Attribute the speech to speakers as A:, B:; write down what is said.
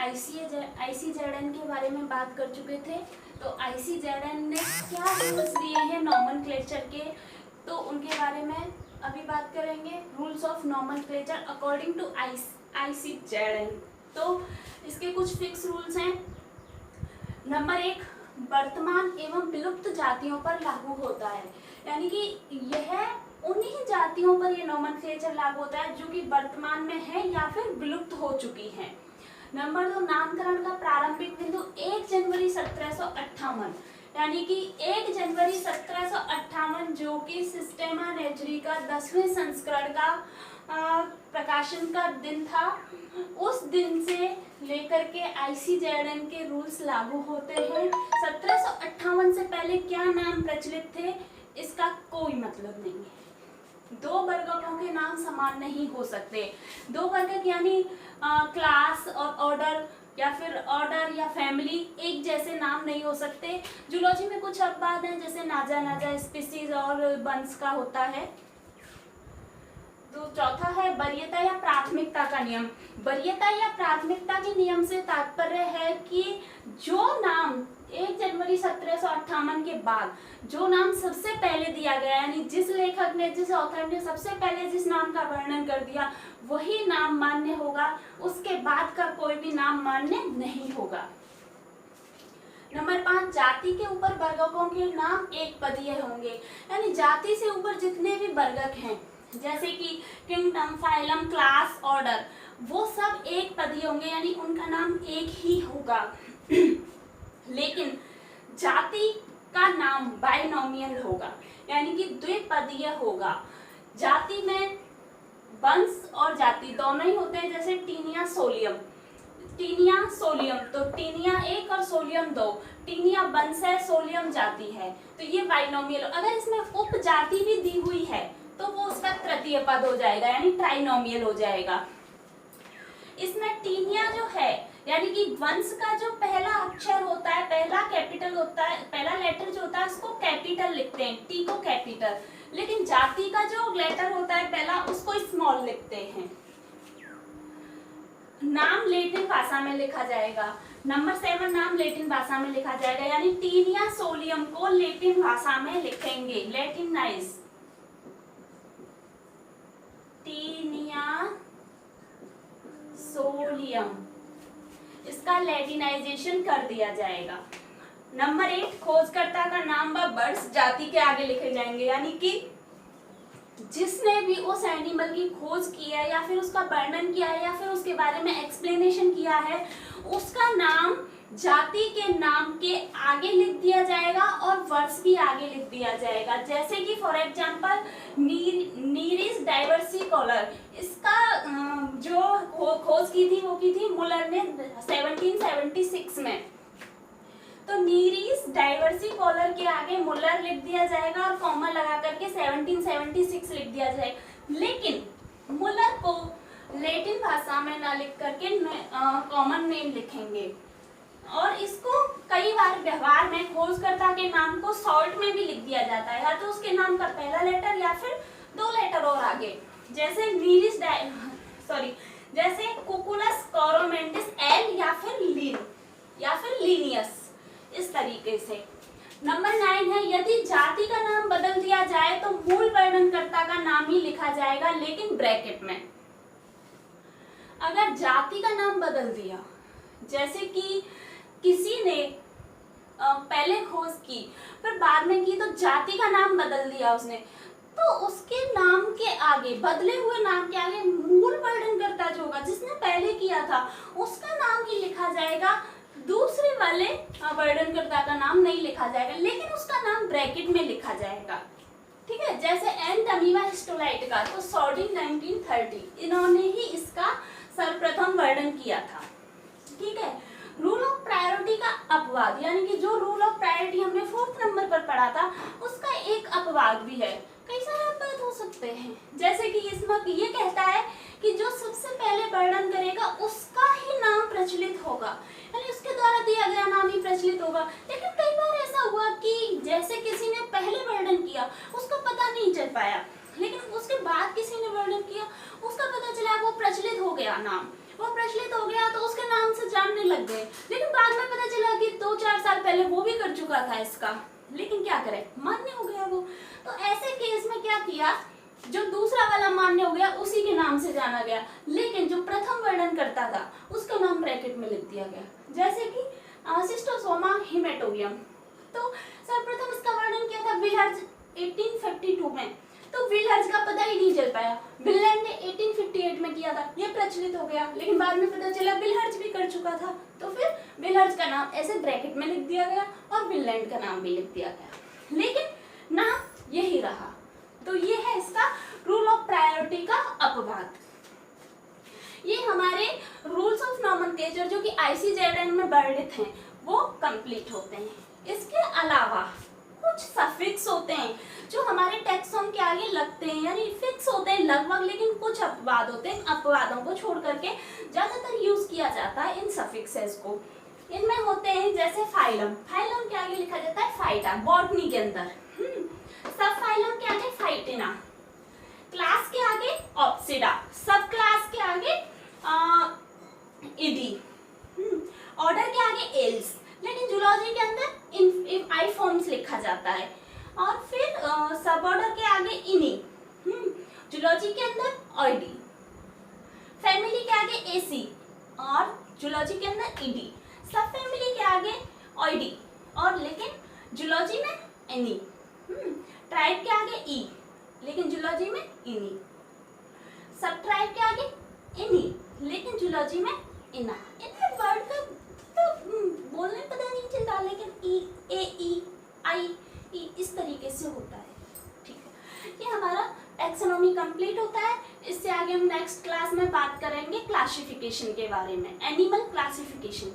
A: ICZN के बारे में बात कर चुके थे। तो ICZN ने क्या रूल्स दिए हैं नॉमेनक्लेचर के, तो उनके बारे में अभी बात करेंगे। Rules of nomenclature according to ICZN। तो इसके कुछ फिक्स रूल्स हैं। नंबर 1, वर्तमान एवं विलुप्त जातियों पर लागू होता है, यानी कि यह उन्हीं जातियों पर ये नॉमेनक्लेचर लागू होता है जो कि वर्तमान में है या फिर विलुप्त हो चुकी हैं। नंबर 2, नामकरण का प्रारंभिक बिंदु 1 जनवरी 1758, यानी कि 1 जनवरी 1758 जो कि सिस्टेमा नेचुरी का 10वें संस्करण का प्रकाशन का दिन था, उस दिन से लेकर के ICZN के रूल्स लागू होते हैं। 1758 से पहले क्या नाम प्रचलित थे इसका कोई मतलब नहीं है। दो वर्गकों के नाम समान नहीं हो सकते। दो वर्गक यानी क्लास और ऑर्डर या फिर ऑर्डर या फैमिली एक जैसे नाम नहीं हो सकते। जूलॉजी में कुछ अपवाद हैं, जैसे नाजा स्पीसीज और वंश का होता है। तो चौथा है वरीयता या प्राथमिकता का नियम। वरीयता या प्राथमिकता के नियम से तात्पर्य है कि जो नाम 1 जनवरी 1758 के बाद जो नाम सबसे पहले दिया गया, यानी जिस लेखक ने, जिस ऑथर ने सबसे पहले जिस नाम का वर्णन कर दिया वही नाम मान्य होगा, उसके बाद का कोई भी नाम मान्य नहीं होगा। नंबर 5, जाति के ऊपर वर्गकों के नाम एक पदीय होंगे, यानी जाति से ऊपर जितने भी वर्गक हैं जैसे कि किंगडम, फाइलम, क्लास, ऑर्डर, वो सब एक पदीय होंगे, यानी उनका नाम एक ही होगा। लेकिन जाति का नाम बाइनोमियल होगा, यानी कि द्विपदीय होगा। जाति में वंश और जाति दोनों ही होते हैं, जैसे टीनिया सोलियम, तो टीनिया 1 और सोलियम 2। टीनिया वंश है, सोलियम जाति है, तो ये बाइनोमियल। अगर इसमें उपजाति भी दी हुई है तो वो उसका तृतीय पद हो जाएगा, यानी ट्राइनोमियल हो जाएगा। इसमें टीनिया जो है, यानी कि वंश का जो पहला अक्षर होता है, पहला कैपिटल होता है, पहला लेटर जो होता है उसको कैपिटल लिखते हैं, टी को कैपिटल। लेकिन जाति का जो लेटर होता है पहला, उसको स्मॉल लिखते हैं। नाम लेटिन भाषा में लिखा जाएगा। नंबर 7, नाम लेटिन भाषा में लिखा जाएगा, यानी टीनिया सोलियम को लेटिन भाषा में लिखेंगे, लैटिनाइज। टीनिया सोलियम, इसका लैटिनाइजेशन कर दिया जाएगा। नंबर 8, खोजकर्ता का नाम व वर्ष जाति के आगे लिखे जाएंगे, यानी कि जिसने भी उस एनिमल की खोज की है या फिर उसका वर्णन किया है या फिर उसके बारे में एक्सप्लेनेशन किया है, उसका नाम जाति के नाम के आगे लिख दिया जाएगा और वर्ष भी आगे लिख दिया जाएगा। जैसे कि फॉर एग्जांपल नीरिस डाइवर्सिकोलर, इसका जो खोज की थी वो की थी मुलर ने 1776 में। तो नीरिस डाइवर्सिकोलर के आगे मुलर लिख दिया जाएगा और कॉमा लगा करके 1776 लिख दिया जाएगा। लेकिन मुलर को लैटिन भाषा में ना लिख करके कॉमन नेम लिखेंगे। और इसको कई बार व्यवहार में खोजकर्ता के नाम को शॉर्ट में भी लिख दिया जाता है, या तो उसके नाम का पहला लेटर या फिर 2 लेटर और आगे, जैसे जैसे कुकुलस कोरोमेंटिस एल या फिर लीन या फिर लीनियस, इस तरीके से। नंबर 9 है, यदि जाति का नाम बदल दिया जाए तो मूल वर्णनकर्ता का नाम ही लिखा जाएगा, लेकिन ब्रैकेट में। अगर जाति का नाम बदल दिया, जैसे कि किसी ने पहले खोज की फिर बाद में की, तो जाति का नाम बदल दिया उसने, तो उसके नाम के आगे, बदले हुए नाम के आगे मूल वर्णनकर्ता जो होगा जिसने पहले किया था उसका नाम ही लिखा जाएगा, दूसरे वाले वर्णनकर्ता का नाम नहीं लिखा जाएगा, लेकिन उसका नाम ब्रैकेट में लिखा जाएगा। ठीक है, जैसे एन टमीवा हिस्टोलाइट का, तो सॉर्डिंग 1930, इन्होंने ही इसका सर्वप्रथम वर्णन किया था। ठीक है, रूल ऑफ प्रायोरिटी का अपवाद, यानी कि जो रूल ऑफ प्रायोरिटी हमने 4th नंबर पर पढ़ा था उसका एक अपवाद भी है। कई सारे अपवाद हो सकते हैं, जैसे कि इसमें ये कहता है कि जो सबसे पहले वर्णन करेगा उसका ही नाम प्रचलित होगा, यानी उसके द्वारा दिया गया नाम ही प्रचलित होगा। लेकिन कई बार ऐसा हुआ कि जैसे किसी ने पहले वर्णन किया उसको पता नहीं चल पाया, लेकिन उसके बाद किसी ने वर्णन किया उसका पता चला, वो प्रचलित हो गया नाम, वो प्रचलित हो गया तो उसके नाम से जानने पहले वो भी कर चुका था इसका, लेकिन क्या करे, मान्य हो गया वो। तो ऐसे केस में क्या किया, जो दूसरा वाला मान्य हो गया उसी के नाम से जाना गया, लेकिन जो प्रथम वर्णन करता था उसका नाम ब्रैकेट में लिख दिया गया, जैसे कि शिस्टोसोमा हेमेटोबियम। तो सर्वप्रथम इसका वर्णन किया था विलहर्ज 1852 में, तो विलहर्ज का पता ही नहीं चल पाया। विलैंड ने 1858 में किया था, ये प्रचलित हो गया, लेकिन बाद में पता चला विलहर्ज भी कर चुका था, तो फिर विलहर्ज का नाम ऐसे ब्रैकेट में लिख दिया गया और विलैंड का नाम भी लिख दिया गया, लेकिन नाम यही रहा। तो ये है इसका रूल ऑफ प्रायोरिटी का अपवाद। ये हमारे रूल्स ऑफ नॉमेनक्लेचर जो कि ICZN में वर्णित हैं वो कंप्लीट होते हैं। इसके अलावा कुछ सफिक्स होते हैं जो हमारे टैक्सॉन के आगे लगते हैं, यानी फिक्स होते हैं लगभग, लेकिन कुछ अपवाद होते हैं, अपवादों को छोड़ करके ज्यादातर यूज किया जाता है इन सफिक्सेस को। इनमें होते हैं जैसे फाइलम, फाइलम के आगे लिखा जाता है फाइटा बॉटनी के अंदर, सब फाइलम के आगे फाइटिना, क्लास के आगे ऑप्सिडा, सब क्लास के आगे इडी, ऑर्डर के आगे एल्स, लेकिन जूलॉजी के अंदर आई फॉर्म्स लिखा जाता है, और फिर सब ऑर्डर के आगे इनी, जूलॉजी के अंदर ऑइडी, फैमिली के आगे एसी और जूलॉजी के अंदर ईडी, सब फैमिली के आगे ऑइडी और लेकिन जूलॉजी में एनी, ट्राइब के आगे ई लेकिन जूलॉजी में इनी, सब ट्राइब के आगे इनी लेकिन जूलॉजी में इना। इनमें वर्ड का तो बोलने पता नहीं चलता, लेकिन ई ए ई आई ई इस तरीके से होता है। ठीक है, ये हमारा टैक्सोनॉमी कंप्लीट होता है। इससे आगे हम नेक्स्ट क्लास में बात करेंगे क्लासिफिकेशन के बारे में, एनिमल क्लासिफिकेशन